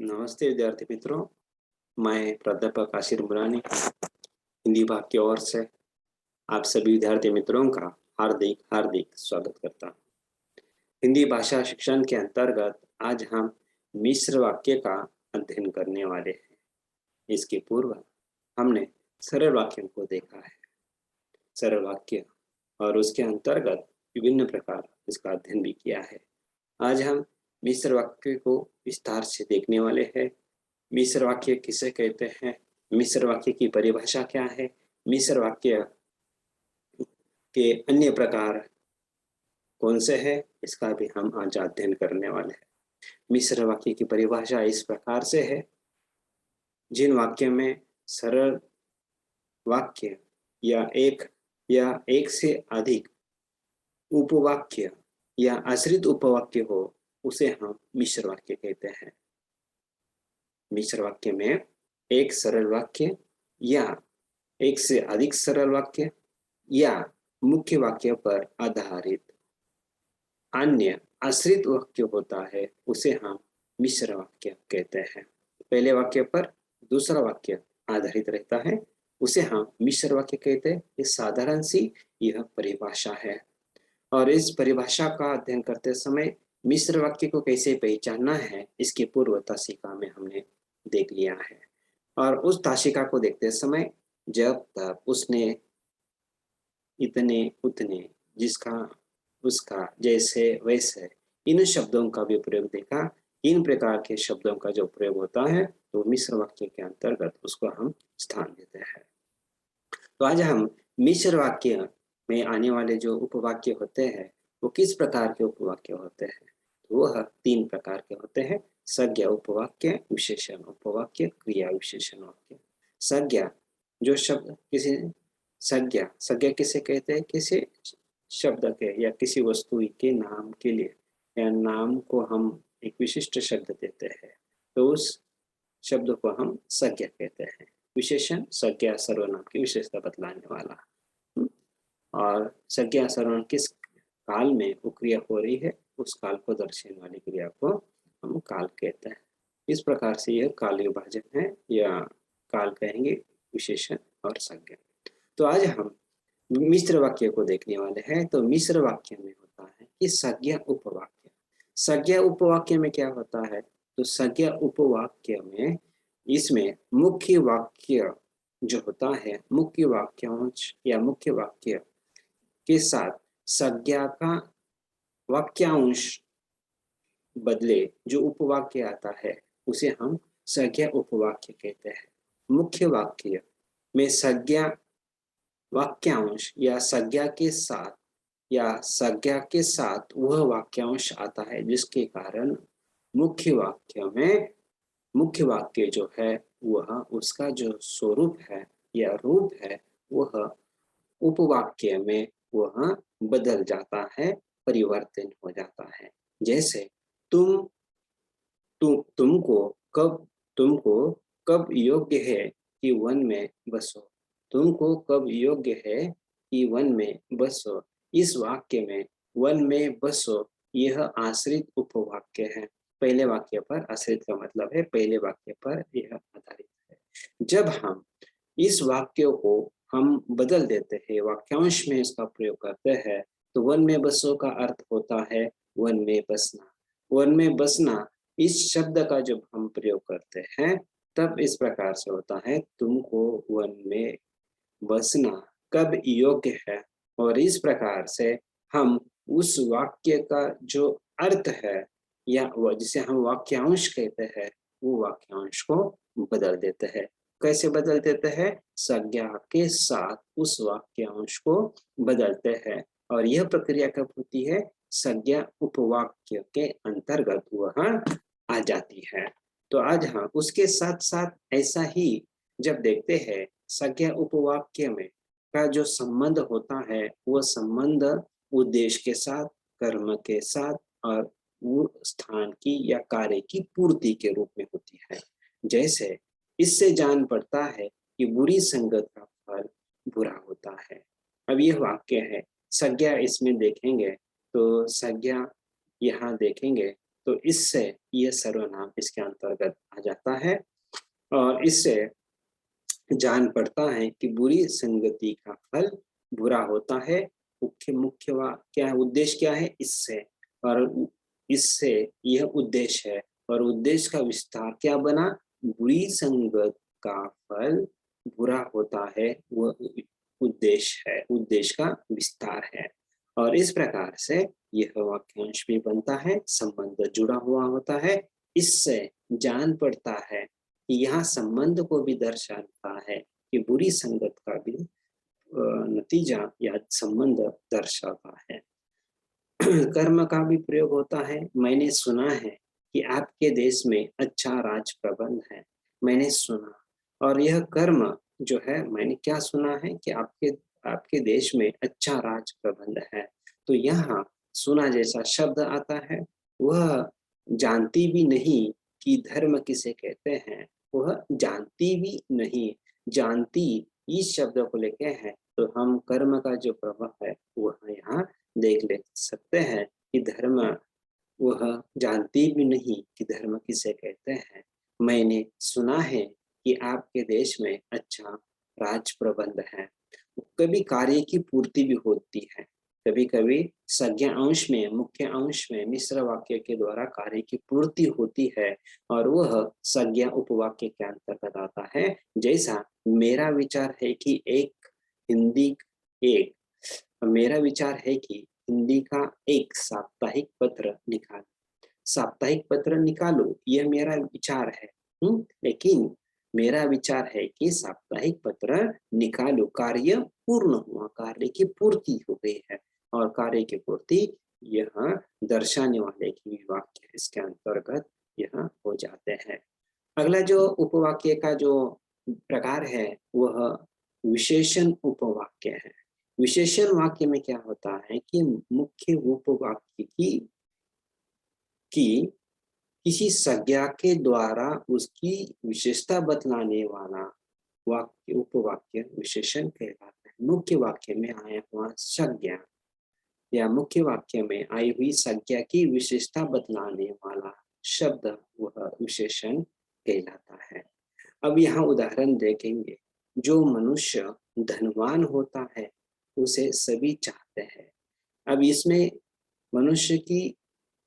नमस्ते विद्यार्थी मित्रों, मैं प्राध्यापक आशीर मुरानी हिंदी भाग की ओर से आप सभी विद्यार्थी मित्रों का हार्दिक हार्दिक स्वागत करता हूँ। हिंदी भाषा शिक्षण के अंतर्गत आज हम मिश्र वाक्य का अध्ययन करने वाले हैं। इसके पूर्व हमने सरल वाक्यों को देखा है। सरल वाक्य और उसके अंतर्गत विभिन्न प्रकार इसका अध्ययन भी किया है। आज हम मिश्र वाक्य को विस्तार से देखने वाले हैं। मिश्र वाक्य किसे कहते हैं, मिश्र वाक्य की परिभाषा क्या है, मिश्र वाक्य के अन्य प्रकार कौन से हैं, इसका भी हम आज अध्ययन करने वाले हैं। मिश्र वाक्य की परिभाषा इस प्रकार से है: जिन वाक्य में सरल वाक्य या एक से अधिक उपवाक्य या आश्रित उपवाक्य हो, उसे हम मिश्र वाक्य कहते हैं। मिश्र वाक्य में एक सरल वाक्य या एक से अधिक सरल वाक्य या मुख्य वाक्य पर आधारित अन्य आश्रित वाक्य होता है, उसे हम मिश्र वाक्य कहते हैं। पहले वाक्य पर दूसरा वाक्य आधारित रहता है, उसे हम मिश्र वाक्य कहते हैं। ये साधारण सी यह परिभाषा है, और इस परिभाषा का अध्ययन करते समय मिश्र वाक्य को कैसे पहचानना है, इसकी पूर्व तासिका में हमने देख लिया है। और उस तासिका को देखते समय जब तक उसने इतने उतने, जिसका उसका, जैसे वैसे, इन शब्दों का भी प्रयोग देखा। इन प्रकार के शब्दों का जो प्रयोग होता है तो मिश्र वाक्य के अंतर्गत उसको हम स्थान देते हैं। तो आज हम मिश्र वाक्य में आने वाले जो उपवाक्य होते हैं वो किस प्रकार के उपवाक्य होते हैं, तो वह तीन प्रकार के होते हैं: संज्ञा उपवाक्य, विशेषण उपवाक्य, क्रिया विशेषण वाक्य। संज्ञा जो शब्द किसी संज्ञा किसे कहते हैं? किसी शब्द के या किसी वस्तु के नाम के लिए या नाम को हम एक विशिष्ट शब्द देते हैं, तो उस शब्द को हम संज्ञा कहते हैं। विशेषण संज्ञा सर्वनाम की विशेषता बतलाने वाला। और संज्ञा सर्वनाम किस काल में वो क्रिया हो रही है, उस काल को दर्शाने वाली क्रिया को हम काल कहते हैं। इस प्रकार से यह काल विभाजन है, या काल कहेंगे विशेषण और संज्ञा। तो आज हम मिश्र वाक्य को देखने वाले हैं। तो मिश्र वाक्य में होता है कि संज्ञा उपवाक्य। संज्ञा उपवाक्य में क्या होता है? तो संज्ञा उपवाक्य में इसमें मुख्य वाक्य जो होता है, मुख्य वाक्यांश या मुख्य वाक्य के साथ संज्ञा का वाक्यांश बदले जो उपवाक्य आता है, उसे हम संज्ञा उपवाक्य कहते हैं। मुख्य वाक्य में संज्ञा वाक्यांश या संज्ञा के साथ वह वाक्यांश आता है, जिसके कारण मुख्य वाक्य में मुख्य वाक्य जो है वह उसका जो स्वरूप है या रूप है, वह उपवाक्य में वह बदल जाता है, परिवर्तन हो जाता है। जैसे तुमको कब योग्य है कि वन में बसो। तुमको कब योग्य है कि वन में बसो। इस वाक्य में वन में बसो यह आश्रित उपवाक्य है। पहले वाक्य पर आश्रित का मतलब है पहले वाक्य पर यह आधारित है। जब हम इस वाक्य को हम बदल देते हैं, वाक्यांश में इसका प्रयोग करते हैं, तो वन में बसो का अर्थ होता है वन में बसना। वन में बसना इस शब्द का जब हम प्रयोग करते हैं तब इस प्रकार से होता है: तुमको वन में बसना कब योग्य है। और इस प्रकार से हम उस वाक्य का जो अर्थ है या वो जिसे हम वाक्यांश कहते हैं, वो वाक्यांश को बदल देते हैं। कैसे बदल देते हैं? संज्ञा के साथ उस वाक्यांश को बदलते हैं, और यह प्रक्रिया कब होती है? संज्ञा उपवाक्य के अंतर्गत वह आ जाती है। तो आज हम उसके साथ साथ ऐसा ही जब देखते हैं, संज्ञा उपवाक्य में का जो संबंध होता है, वो संबंध उद्देश्य के साथ, कर्म के साथ और वो स्थान की या कार्य की पूर्ति के रूप में होती है। जैसे इससे जान पड़ता है कि बुरी संगत का फल बुरा होता है। अब यह वाक्य है। संज्ञा इसमें देखेंगे तो संज्ञा यहाँ देखेंगे तो इससे यह सर्वनाम इसके अंतर्गत आ जाता है। और इससे जान पड़ता है कि बुरी संगति का फल बुरा होता है। मुख्य क्या है, उद्देश्य क्या है इससे, और इससे यह उद्देश्य है, और उद्देश्य का विस्तार क्या बना, बुरी संगत का फल बुरा होता है, वह उद्देश्य है, उद्देश्य का विस्तार है। और इस प्रकार से यह वाक्यांश भी बनता है, संबंध जुड़ा हुआ होता है। इससे जान पड़ता है कि यहाँ संबंध को भी दर्शाता है कि बुरी संगत का भी नतीजा या संबंध दर्शाता है। कर्म का भी प्रयोग होता है। मैंने सुना है कि आपके देश में अच्छा राज प्रबंध है। मैंने सुना, और यह कर्म जो है, मैंने क्या सुना है कि आपके देश में अच्छा राज प्रबंध है। तो यहाँ सुना जैसा शब्द आता है। वह जानती भी नहीं कि धर्म किसे कहते हैं, वह जानती भी नहीं, जानती इस शब्द को लेके है। तो हम कर्म का जो प्रभाव है वह यहाँ देख ले सकते हैं कि धर्म, वह जानती भी नहीं कि धर्म किसे कहते हैं। मैंने सुना है कि आपके देश में अच्छा राज प्रबंध है। कभी कार्य की पूर्ति भी होती है, कभी कभी संज्ञा अंश में, मुख्य अंश में मिश्र वाक्य के द्वारा कार्य की पूर्ति होती है, और वह संज्ञा उपवाक्य के अंतर्गत आता है। जैसा मेरा विचार है कि एक मेरा विचार है कि हिंदी का एक साप्ताहिक पत्र निकालो। साप्ताहिक पत्र निकालो, यह मेरा विचार है। लेकिन मेरा विचार है कि साप्ताहिक पत्र निकालो, कार्य पूर्ण हुआ, कार्य की पूर्ति हो गई है, और कार्य की पूर्ति यह दर्शाने वाले की वाक्य इसके अंतर्गत यह हो जाते हैं। अगला जो उपवाक्य का जो प्रकार है वह विशेषण उपवाक्य है। विशेषण वाक्य में क्या होता है कि मुख्य उपवाक्य की किसी संज्ञा के द्वारा उसकी विशेषता बतलाने वाला वाक्य उपवाक्य विशेषण कहलाता है। मुख्य वाक्य में आया हुआ संज्ञा या मुख्य वाक्य में आई हुई संज्ञा की विशेषता बतलाने वाला शब्द वह विशेषण कहलाता है। अब यहाँ उदाहरण देखेंगे। जो मनुष्य धनवान होता है उसे सभी चाहते हैं। अब इसमें मनुष्य की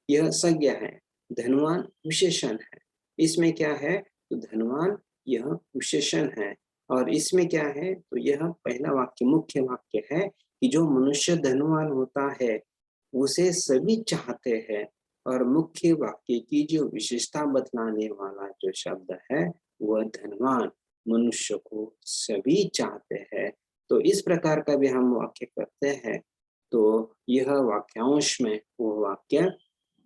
यह संज्ञा है, धनवान विशेषण है। इसमें क्या है, तो धनवान यह विशेषण है, और इसमें क्या है, तो यह पहला वाक्य मुख्य वाक्य है कि जो मनुष्य धनवान होता है उसे सभी चाहते हैं, और मुख्य वाक्य की जो विशेषता बतलाने वाला जो शब्द है वह धनवान मनुष्य को सभी चाहते हैं। तो इस प्रकार का भी हम वाक्य करते हैं, तो यह वाक्यांश में वो वाक्य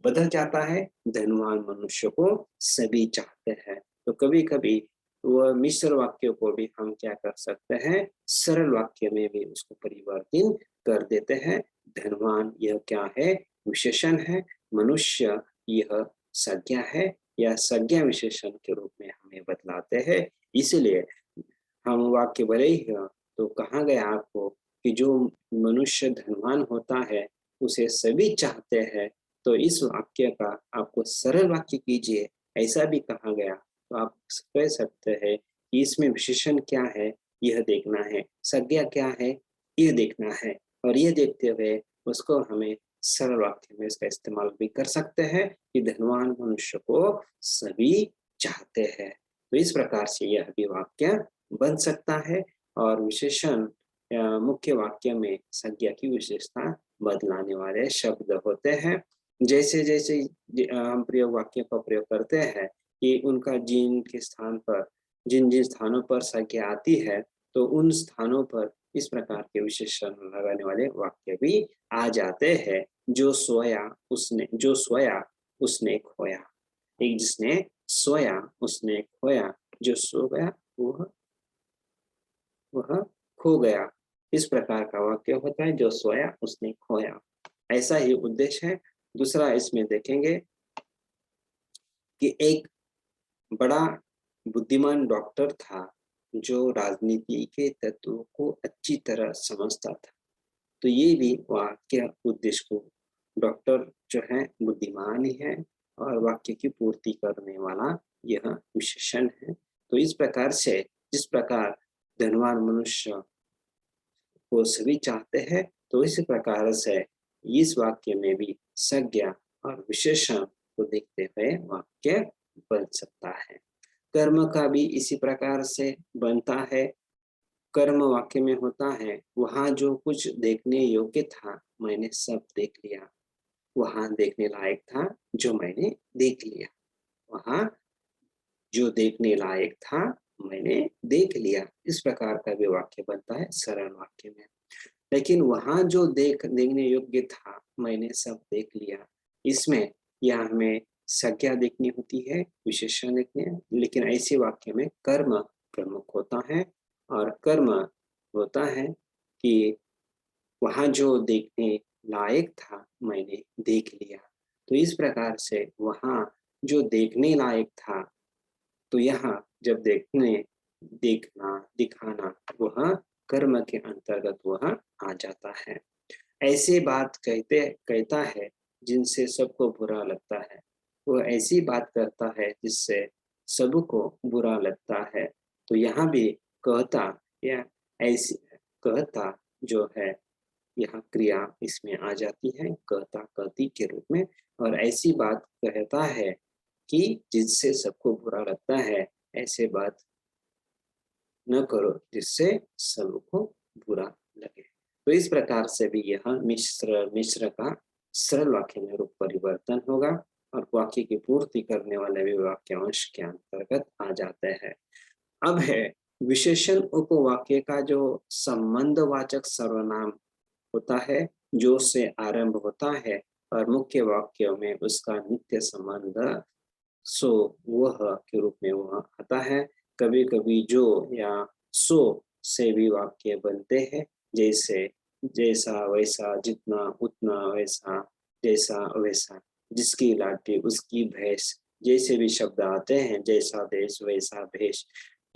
बदल जाता है, धनवान मनुष्य को सभी चाहते हैं। तो कभी कभी वह मिश्र वाक्य को भी हम क्या कर सकते हैं, सरल वाक्य में भी उसको परिवर्तित कर देते हैं। धनवान यह क्या है, विशेषण है, मनुष्य यह संज्ञा है, या संज्ञा विशेषण के रूप में हमें बतलाते हैं। इसलिए हम वाक्य भले ही तो कहा गया आपको कि जो मनुष्य धनवान होता है उसे सभी चाहते हैं, तो इस वाक्य का आपको सरल वाक्य कीजिए, ऐसा भी कहा गया, तो आप कह सकते हैं कि इसमें विशेषण क्या है यह देखना है, संज्ञा क्या है यह देखना है, और यह देखते हुए उसको हमें सरल वाक्य में इसका इस्तेमाल भी कर सकते हैं कि धनवान मनुष्य को सभी चाहते हैं। तो इस प्रकार से यह भी वाक्य बन सकता है, और विशेषण मुख्य वाक्य में संज्ञा की विशेषता बदलाने वाले शब्द होते हैं। जैसे जैसे हम प्रयोग वाक्य का प्रयोग करते हैं कि उनका जिन के स्थान पर, जिन जिन स्थानों पर संज्ञा आती है, तो उन स्थानों पर इस प्रकार के विशेषण लगाने वाले वाक्य भी आ जाते हैं। जो सोया उसने खोया, एक जिसने सोया उसने खोया, जो सो गया वह खो गया। इस प्रकार का वाक्य होता है, जो सोया उसने खोया। ऐसा ही उद्देश्य है। दूसरा इसमें देखेंगे कि एक बड़ा बुद्धिमान डॉक्टर था जो राजनीति के तत्वों को अच्छी तरह समझता था। तो ये भी वाक्य उद्देश्य को, डॉक्टर जो है बुद्धिमान ही है और वाक्य की पूर्ति करने वाला यह विशेषण है। तो इस प्रकार से जिस प्रकार धनवान मनुष्य को सभी चाहते हैं, तो इसी प्रकार से इस वाक्य में भी संज्ञा और विशेषण को देखते हुए वाक्य बन सकता है। कर्म का भी इसी प्रकार से बनता है। कर्म वाक्य में होता है, वहां जो कुछ देखने योग्य था मैंने सब देख लिया, वहां देखने लायक था जो मैंने देख लिया, वहां जो देखने लायक था मैंने देख लिया। इस प्रकार का भी वाक्य बनता है सरल वाक्य में। लेकिन वहां जो देखने योग्य था मैंने सब देख लिया, इसमें यह हमें संज्ञा देखनी होती है, विशेषण देखने हैं। लेकिन ऐसे वाक्य में कर्म प्रमुख होता है और कर्म होता है कि वहां जो देखने लायक था मैंने देख लिया। तो इस प्रकार से वहां जो देखने लायक था, तो यहाँ जब देखने देखना दिखाना वह कर्म के अंतर्गत वह आ जाता है। ऐसी बात कहता है जिनसे सबको बुरा लगता है, वो ऐसी बात करता है जिससे सबको बुरा लगता है। तो यहाँ भी कहता या ऐसी कहता जो है, यहाँ क्रिया इसमें आ जाती है कहता कहती के रूप में। और ऐसी बात कहता है कि जिससे सबको बुरा लगता है, ऐसे बात न करो जिससे सबको बुरा लगे। तो इस प्रकार से भी यह मिश्र का सरल वाक्य में रूप परिवर्तन होगा और वाक्य की पूर्ति करने वाले भी वाक्यांश के अंतर्गत आ जाते हैं। अब है विशेषण उपवाक्य का जो संबंधवाचक सर्वनाम होता है, जो से आरंभ होता है और मुख्य वाक्यों में उसका नित्य संबंध सो वह के रूप में वह आता है। कभी कभी जो या सो से भी वाक्य बनते हैं, जैसे जैसा वैसा, जितना उतना वैसा, जैसा वैसा, जिसकी लाठी उसकी भैंस, जैसे भी शब्द आते हैं, जैसा देश वैसा भेष,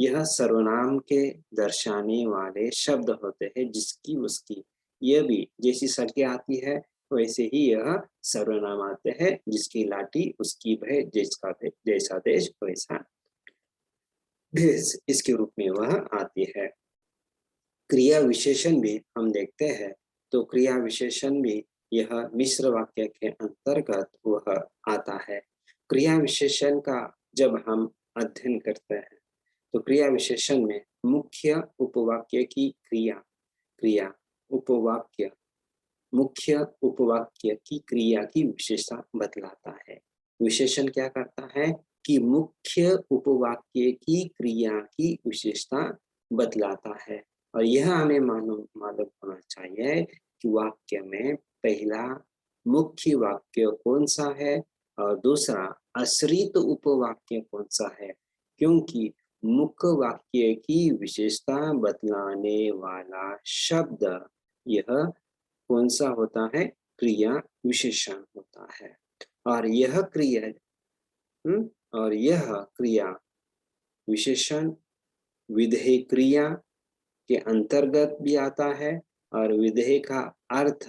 यह सर्वनाम के दर्शाने वाले शब्द होते हैं। जिसकी उसकी, यह भी जैसी संज्ञा आती है वैसे ही यह सर्वनाम आते हैं। जिसकी लाठी उसकी भय, जिसका जैसा देश वैसा देश, इसके रूप में वह आती है। क्रिया विशेषण भी हम देखते हैं, तो क्रिया विशेषण भी यह मिश्र वाक्य के अंतर्गत वह आता है। क्रिया विशेषण का जब हम अध्ययन करते हैं, तो क्रिया विशेषण में मुख्य उपवाक्य की क्रिया उपवाक्य मुख्य उपवाक्य की क्रिया की विशेषता बतलाता है। विशेषण क्या करता है कि मुख्य उपवाक्य की क्रिया की विशेषता बतलाता है। और यह हमें मालूम होना चाहिए कि वाक्य में पहला मुख्य वाक्य कौन सा है और दूसरा आश्रित उपवाक्य कौन सा है, क्योंकि मुख्य वाक्य की विशेषता बतलाने वाला शब्द यह कौन सा होता है, क्रिया विशेषण होता है। और यह क्रिया विशेषण विधेय क्रिया के अंतर्गत भी आता है। और विधेय का अर्थ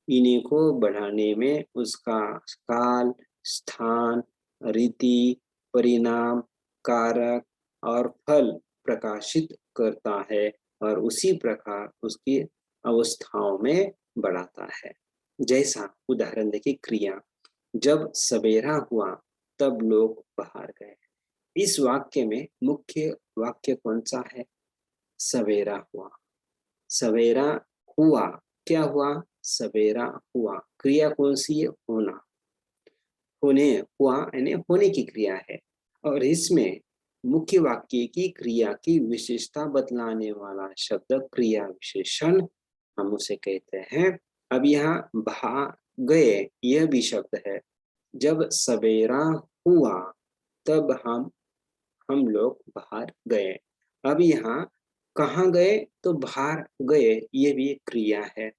इन्हीं को बढ़ाने में उसका काल, स्थान, रीति, परिणाम, कारक और फल प्रकाशित करता है और उसी प्रकार उसकी अवस्थाओं में बढ़ाता है। जैसा उदाहरण देखिए, क्रिया जब सवेरा हुआ तब लोग बाहर गए। इस वाक्य में मुख्य वाक्य कौन सा है, सवेरा हुआ। सवेरा हुआ, क्या हुआ, सवेरा हुआ। क्रिया कौन सी है, होना, होने हुआ यानी होने की क्रिया है। और इसमें मुख्य वाक्य की क्रिया की विशेषता बतलाने वाला शब्द क्रिया विशेषण हम उसे कहते हैं। अब यहाँ भा गए यह भी शब्द है। जब सवेरा हुआ तब हम लोग बाहर गए। अब यहाँ कहाँ गए, तो बाहर गए, ये भी एक क्रिया है।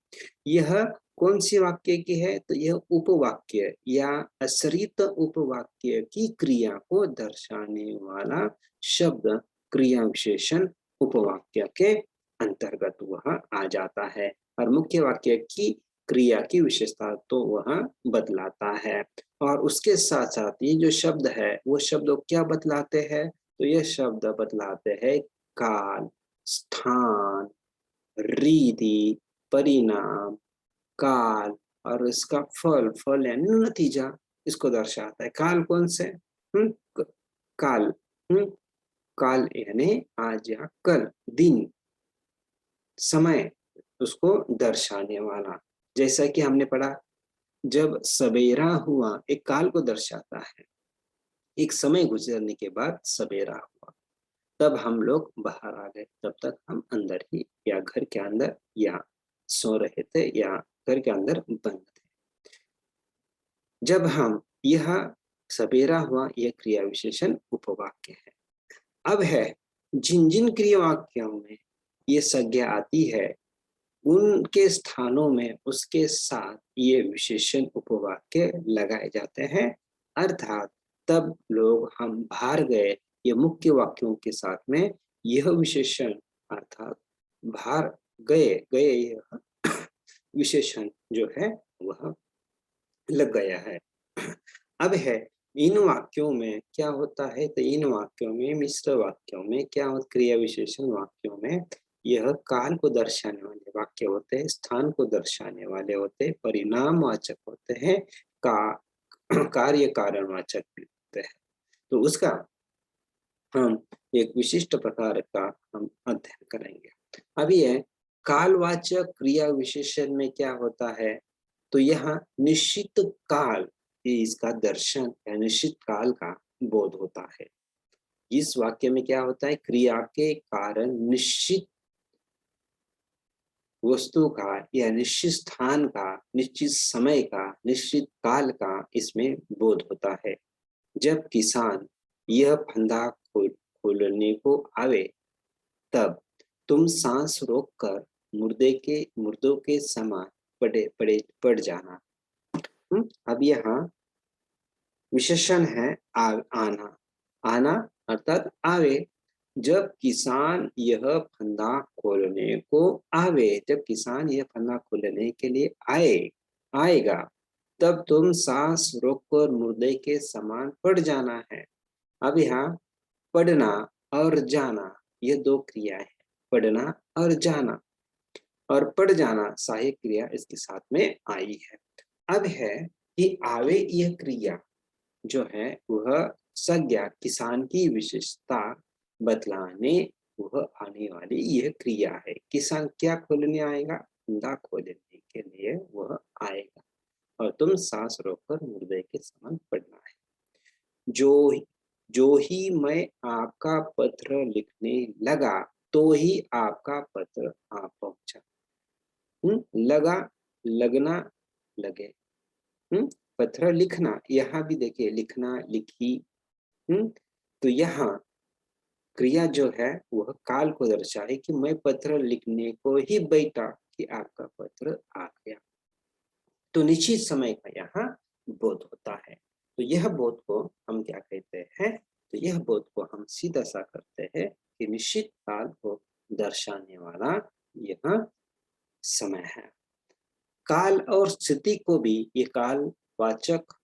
यह कौन सी वाक्य की है, तो यह उपवाक्य या आश्रित उपवाक्य की क्रिया को दर्शाने वाला शब्द क्रिया विशेषण उपवाक्य के अंतर्गत वह आ जाता है। और मुख्य वाक्य की क्रिया की विशेषता तो वह बतलाता है। और उसके साथ साथ ये जो शब्द है वो शब्द क्या बतलाते हैं, तो ये शब्द बतलाते हैं काल, स्थान, रीति, परिणाम, काल और इसका फल, फल यानी नतीजा, इसको दर्शाता है। काल कौन से? काल, काल यानी आज या कल, दिन, समय, उसको दर्शाने वाला। जैसा कि हमने पढ़ा, जब सवेरा हुआ एक काल को दर्शाता है, एक समय गुजरने के बाद सवेरा हुआ, तब हम लोग बाहर आ गए, तब तक हम अंदर ही या घर के अंदर या सो रहे थे या घर के अंदर बंद थे। जब हम यह सवेरा हुआ, यह क्रिया विशेषण उपवाक्य है। अब है जिन जिन क्रिया वाक्यों में ये संज्ञा आती है उनके स्थानों में उसके साथ ये विशेषण उपवाक्य लगाए जाते हैं। अर्थात तब लोग हम बाहर गए, ये मुख्य वाक्यों के साथ में यह विशेषण अर्थात बाहर गए गए यह विशेषण जो है वह लग गया है। अब है इन वाक्यों में क्या होता है, तो इन वाक्यों में मिश्र वाक्यों में क्या होता, क्रिया विशेषण वाक्यों में यह काल को दर्शाने वाले वाक्य होते हैं, स्थान को दर्शाने वाले होते हैं, परिणामवाचक होते हैं, का कार्य कारणवाचक भी होते हैं। तो उसका हम एक विशिष्ट प्रकार का हम अध्ययन करेंगे। अभी है कालवाचक क्रिया विशेषण में क्या होता है, तो यहाँ निश्चित काल इसका दर्शन या निश्चित काल का बोध होता है। इस वाक्य में क्या होता है, क्रिया के कारण निश्चित वस्तु का या निश्चित स्थान का, निश्चित समय का, निश्चित काल का इसमें बोध होता है। जब किसान यह फंदा खोलने को आवे, तब तुम सांस रोककर मुर्दों के समान पड़ जाना। अब यहाँ विशेषण है आना, आना अर्थात आवे। जब किसान यह फंदा खोलने को आवे, जब किसान यह फंदा खोलने के लिए आएगा, तब तुम सांस रोककर मुर्दे के समान पड़ जाना है। अब यहाँ पढ़ना और जाना ये दो क्रिया है, पढ़ना और जाना, और पढ़ जाना सहायक क्रिया इसके साथ में आई है। अब है कि आवे यह क्रिया जो है वह संज्ञा किसान की विशेषता बतलाने वह आने वाली यह क्रिया है। किसान क्या खोलने आएगा, फंदा खोलने के लिए वह आएगा, और तुम सांस रोककर मुर्दे के समान पड़ना है। जो ही मैं आपका पत्र लिखने लगा, तो ही आपका पत्र आ पहुंचा। लगा, लगना, लगे। पत्र लिखना, यहाँ भी देखिए लिखना, लिखी। तो यहाँ क्रिया जो है वह काल को दर्शाए कि मैं पत्र लिखने को ही बैठा कि आपका पत्र आ गया। तो निश्चित समय का यहाँ बोध होता है। तो यह बोध को हम क्या कहते हैं, तो यह बोध को हम सीधा सा करते हैं कि निश्चित काल को दर्शाने वाला यह समय है। काल और स्थिति को भी ये कालवाचक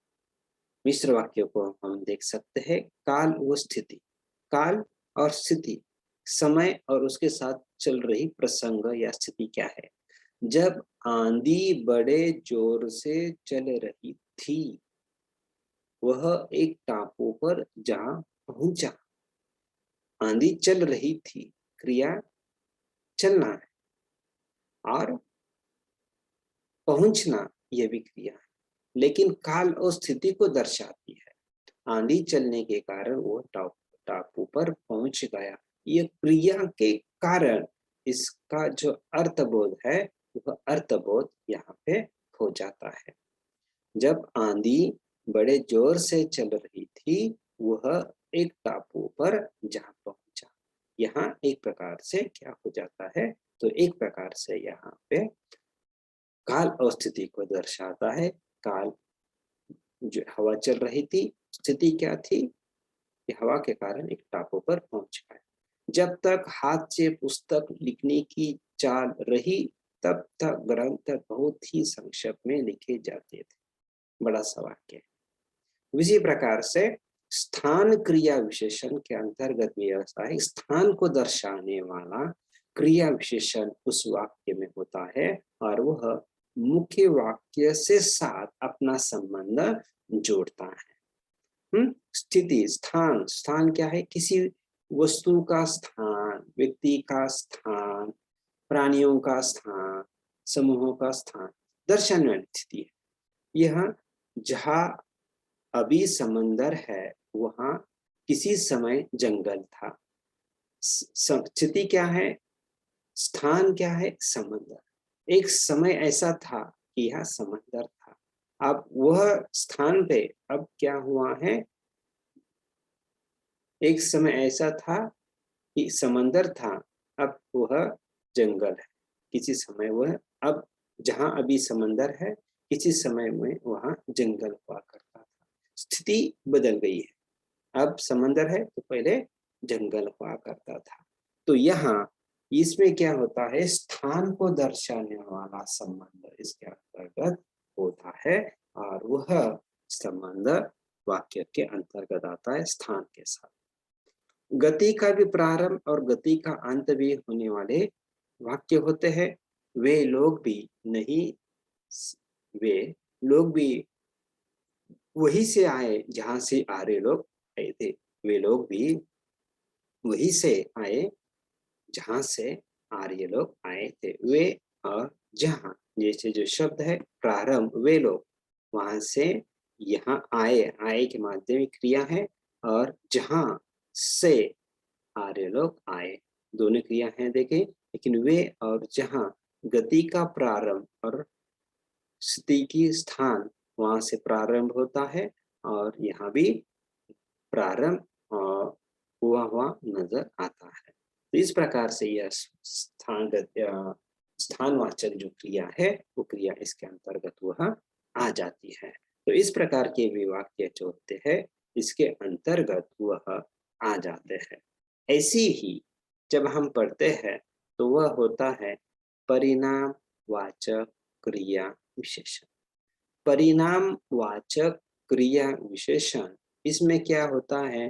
मिश्र वाक्यों को हम देख सकते हैं। काल व स्थिति, काल और स्थिति, समय और उसके साथ चल रही प्रसंग या स्थिति क्या है। जब आंधी बड़े जोर से चल रही थी, वह एक टापू पर जा पहुंचा। आंधी चल रही थी, क्रिया चलना है, और पहुंचना यह भी क्रिया है, लेकिन काल और स्थिति को दर्शाती है। आंधी चलने के कारण वो टापू पर पहुंच गया, ये क्रिया के कारण इसका जो अर्थबोध है वह अर्थबोध यहाँ पे हो जाता है। जब आंधी बड़े जोर से चल रही थी, वह एक टापू पर जा पहुंचा। यहाँ एक प्रकार से क्या हो जाता है, तो एक प्रकार से यहाँ पे काल और स्थिति को दर्शाता है। काल जो हवा चल रही थी, स्थिति क्या थी कि हवा के कारण एक टापू पर पहुंच गए। जब तक हाथ से पुस्तक लिखने की चाल रही, तब तक ग्रंथ बहुत ही संक्षेप में लिखे जाते थे। बड़ा सा वाक्य है। इसी प्रकार से स्थान क्रिया विशेषण के अंतर्गत व्यवस्था है। स्थान को दर्शाने वाला क्रिया विशेषण उस वाक्य में होता है और वह मुख्य वाक्य से साथ अपना संबंध जोड़ता है। स्थिति, स्थान, स्थान क्या है? किसी वस्तु का स्थान, व्यक्ति का स्थान, प्राणियों का स्थान, समूहों का स्थान दर्शाने वाली स्थिति है। यह जहाँ अभी समंदर है वहां किसी समय जंगल था। स्थिति क्या है? स्थान क्या है? समंदर। एक समय ऐसा था कि यह समंदर था। अब वह स्थान पे अब क्या हुआ है? एक समय ऐसा था कि समंदर था, अब वह जंगल है। किसी समय वह, अब जहां अभी समंदर है किसी समय में वहां जंगल हुआ करता था। स्थिति बदल गई है। अब समंदर है तो पहले जंगल हुआ करता था। तो यहाँ इसमें क्या होता है? स्थान को दर्शाने वाला संबंध इसके अंतर्गत होता है और वह संबंध वाक्य के अंतर्गत आता है स्थान के साथ। गति का भी प्रारंभ और गति का अंत भी होने वाले वाक्य होते हैं। वे लोग भी नहीं, वे लोग भी वही से आए जहां से आर्य लोग आए थे। वे लोग भी वही से आए जहां से आर्य लोग आए थे। वे और जहां, जैसे जो शब्द है प्रारंभ, वे लोग वहां से यहाँ आए, आए के माध्यमिक क्रिया है, और जहां से आर्य लोग आए, दोनों क्रिया हैं देखें। लेकिन वे और जहां गति का प्रारंभ और स्थिति की स्थान, वहां से प्रारंभ होता है और यहाँ भी प्रारंभ हुआ नजर आता है। तो इस प्रकार से यह स्थानवाचक जो क्रिया है वो क्रिया इसके अंतर्गत वह आ जाती है। तो इस प्रकार के भी वाक्य जो होते हैं इसके अंतर्गत वह आ जाते हैं। ऐसी ही जब हम पढ़ते हैं तो वह होता है परिणाम वाचक क्रिया विशेषण। परिणाम वाचक क्रिया विशेषण, इसमें क्या होता है?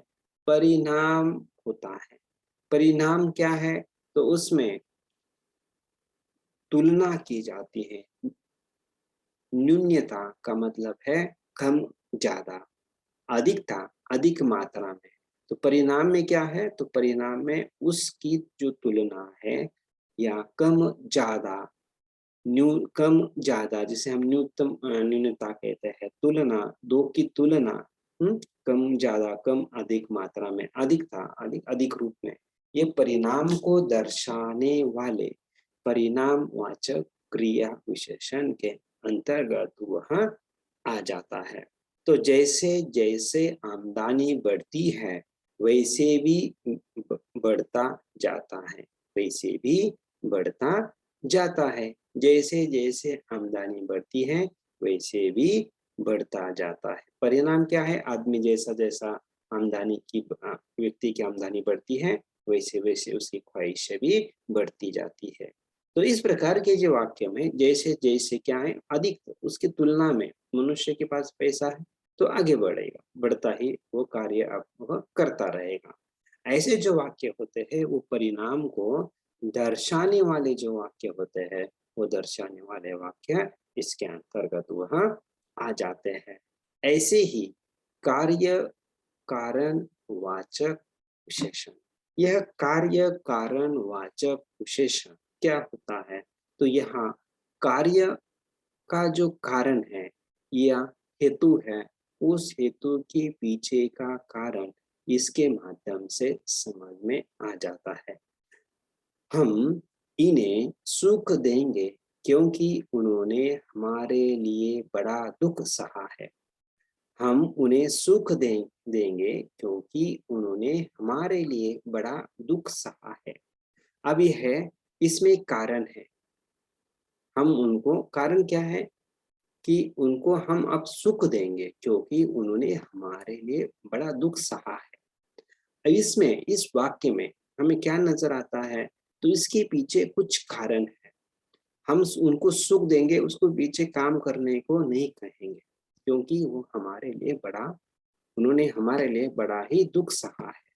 परिणाम होता है। परिणाम क्या है? तो उसमें तुलना की जाती है। न्यूनता का मतलब है कम ज्यादा, अधिकता अधिक मात्रा में। तो परिणाम में क्या है? तो परिणाम में उसकी जो तुलना है या कम ज्यादा, कम ज्यादा, जिसे हम न्यूनता कहते हैं। तुलना, दो की तुलना, कम ज्यादा, कम अधिक मात्रा में, अधिकता अधिक अधिक रूप में, ये परिणाम को दर्शाने वाले परिणाम वाचक क्रिया विशेषण के अंतर्गत वह आ जाता है। तो जैसे जैसे आमदनी बढ़ती है वैसे भी बढ़ता जाता है, वैसे भी बढ़ता जाता है। जैसे जैसे आमदनी बढ़ती है वैसे भी बढ़ता जाता है। परिणाम क्या है? आदमी जैसा जैसा आमदनी की, व्यक्ति की आमदनी बढ़ती है वैसे वैसे उसकी ख्वाहिशें भी बढ़ती जाती है। तो इस प्रकार के जो वाक्य में जैसे जैसे क्या है, अधिक, उसकी तुलना में मनुष्य के पास पैसा है तो आगे बढ़ेगा, बढ़ता ही वो कार्य अब वह करता रहेगा। ऐसे जो वाक्य होते हैं वो परिणाम को दर्शाने वाले जो वाक्य होते हैं, वो दर्शाने वाले वाक्य इसके अंतर्गत वह आ जाते हैं। ऐसे ही कार्य कारण वाचक विशेषण, यह कार्य कारण वाचक विशेषण क्या होता है? तो यहाँ कार्य का जो कारण है या हेतु है, उस हेतु के पीछे का कारण इसके माध्यम से समझ में आ जाता है। हम इन्हें सुख देंगे क्योंकि उन्होंने हमारे लिए बड़ा दुख सहा है। हम उन्हें सुख देंगे क्योंकि उन्होंने हमारे लिए बड़ा दुख सहा है। अब यह है, इसमें कारण है। हम उनको, कारण क्या है कि उनको हम अब सुख देंगे क्योंकि उन्होंने हमारे लिए बड़ा दुख सहा है। इसमें, इस वाक्य में हमें क्या नजर आता है? तो इसके पीछे कुछ कारण है। हम उनको सुख देंगे, उसको पीछे काम करने को नहीं कहेंगे, क्योंकि वो हमारे लिए बड़ा, उन्होंने हमारे लिए बड़ा ही दुख सहा है।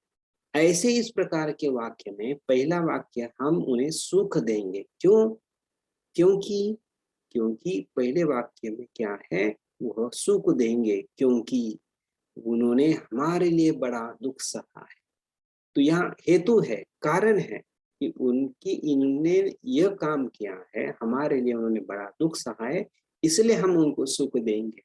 ऐसे इस प्रकार के वाक्य में पहला वाक्य हम उन्हें सुख देंगे, क्यों? क्योंकि क्योंकि पहले वाक्य में क्या है, वह सुख देंगे क्योंकि उन्होंने हमारे लिए बड़ा दुख सहा है। तो यहाँ हेतु है, कारण है कि उनकी इन्होंने यह काम किया है, हमारे लिए उन्होंने बड़ा दुख सहा है, इसलिए हम उनको सुख देंगे।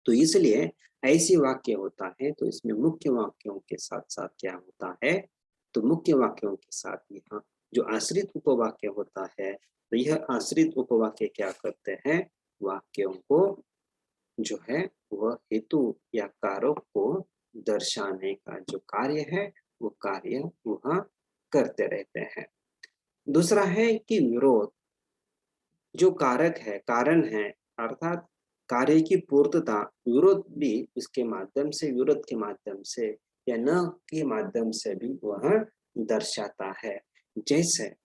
तो इसलिए ऐसी वाक्य होता है, तो इसमें मुख्य वाक्यों के साथ साथ क्या होता है, तो मुख्य वाक्यों के साथ यहाँ जो आश्रित उपवाक्य होता है, तो यह आश्रित उपवाक्य क्या करते हैं, वाक्यों को जो है वह हेतु या कारक को दर्शाने का जो कार्य है, वो कार्य वह करते रहते हैं। दूसरा है कि विरोध, जो कारक है, कारण है, अर्थात कार्य की पूर्तता, विरोध भी उसके माध्यम से, विरोध के माध्यम से या न के माध्यम से भी वह दर्शाता है। जैसे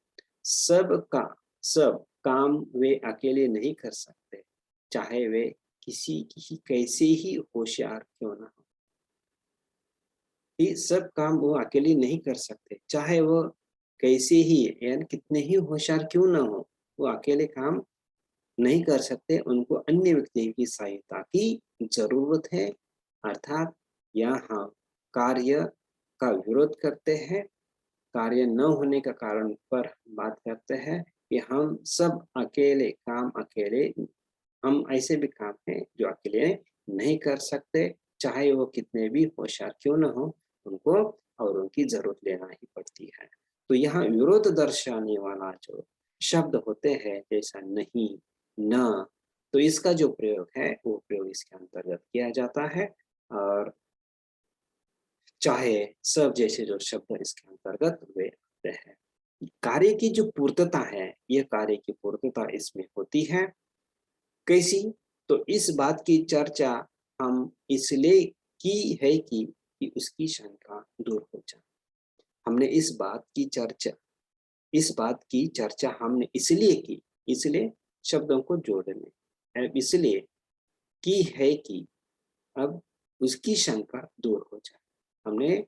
सब काम वे अकेले नहीं कर सकते, चाहे वे किसी की कैसे ही होशियार क्यों ना हो। ये सब काम वो अकेले नहीं कर सकते, चाहे वो कैसे ही यानी कितने ही होशियार क्यों ना हो, वो अकेले काम नहीं कर सकते, उनको अन्य व्यक्ति की सहायता की जरूरत है। अर्थात यहाँ कार्य का विरोध करते हैं, कार्य न होने का कारण पर बात करते हैं कि हम सब अकेले काम, अकेले हम ऐसे भी काम हैं जो अकेले नहीं कर सकते, चाहे वो कितने भी होशियार क्यों न हो, उनको और उनकी जरूरत लेना ही पड़ती है। तो यहाँ विरोध दर्शाने वाला जो शब्द होते हैं, जैसा नहीं, न, तो इसका जो प्रयोग है वो प्रयोग इसके अंतर्गत किया जाता है। और चाहे सब जैसे जो शब्द इसके अंतर्गत वे आते हैं। कार्य की जो पूर्तता है, ये कार्य की पूर्तता इसमें होती है, कैसी? तो इस बात की चर्चा हम इसलिए की है कि उसकी शंका दूर हो जाए। हमने इस बात की चर्चा हमने इसलिए की, इसलिए शब्दों को जोड़ने, इसलिए की है कि अब उसकी शंका दूर हो जाए। हमने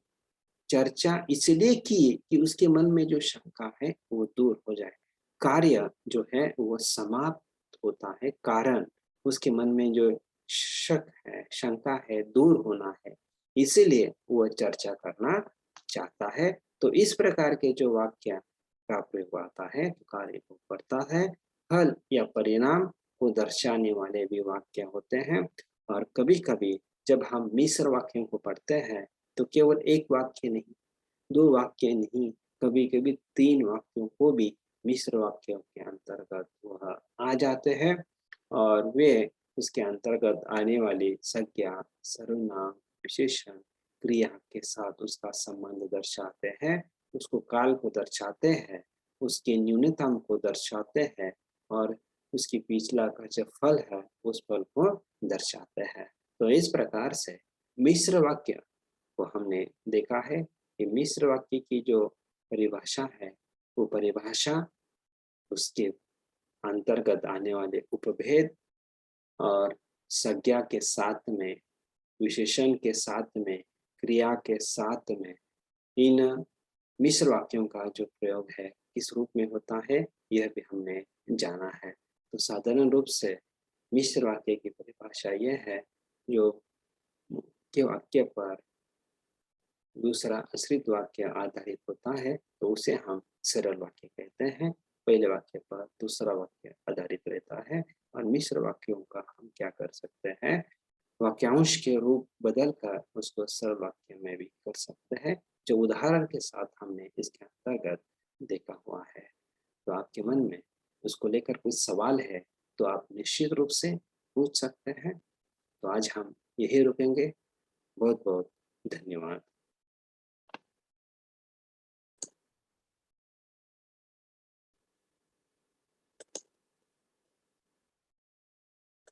चर्चा इसलिए की कि उसके मन में जो शंका है वो दूर हो जाए। कार्य जो है वो समाप्त होता है, कारण उसके मन में जो शक है, शंका है, दूर होना है, इसीलिए वह चर्चा करना चाहता है। तो इस प्रकार के जो वाक्य का प्रयोग आता है, तो कार्य को करता है, फल या परिणाम को दर्शाने वाले भी वाक्य होते हैं। और कभी-कभी जब हम मिश्र वाक्यों को पढ़ते हैं, तो केवल एक वाक्य नहीं, दो वाक्य नहीं, कभी-कभी 3 वाक्यों को भी मिश्र वाक्यों के अंतर्गत वह आ जाते हैं, और वे उसके अंतर्गत आने वाली संज्ञा, सर्वनाम, विशेषण, क्रिया के साथ उसका संबंध दर्शाते हैं, उसको काल को दर्शाते हैं, उसके न्यूनतम को दर्शाते हैं, और उसकी पिछला का जो फल है, उस फल को दर्शाते हैं। तो इस प्रकार से मिश्र वाक्य को हमने देखा है कि मिश्र वाक्य की जो परिभाषा है, वो परिभाषा उसके अंतर्गत आने वाले उपभेद और संज्ञा के साथ में, विशेषण के साथ में, क्रिया के साथ में, इन मिश्र वाक्यों का जो प्रयोग है किस रूप में होता है, यह भी हमने जाना है। तो साधारण रूप से मिश्र वाक्य की परिभाषा यह है, जो मुख्य वाक्य पर दूसरा आश्रित वाक्य आधारित होता है, तो उसे हम सरल वाक्य कहते हैं। पहले वाक्य पर दूसरा वाक्य आधारित रहता है, और मिश्र वाक्यों का हम क्या कर सकते हैं, वाक्यांश के रूप बदल कर उसको सरल वाक्य में भी कर सकते हैं, जो उदाहरण के साथ हमने इसके अंतर्गत देखा हुआ है। तो आपके मन में उसको लेकर कुछ सवाल है, तो आप निश्चित रूप से पूछ सकते हैं। तो आज हम यही रुकेंगे। बहुत बहुत धन्यवाद।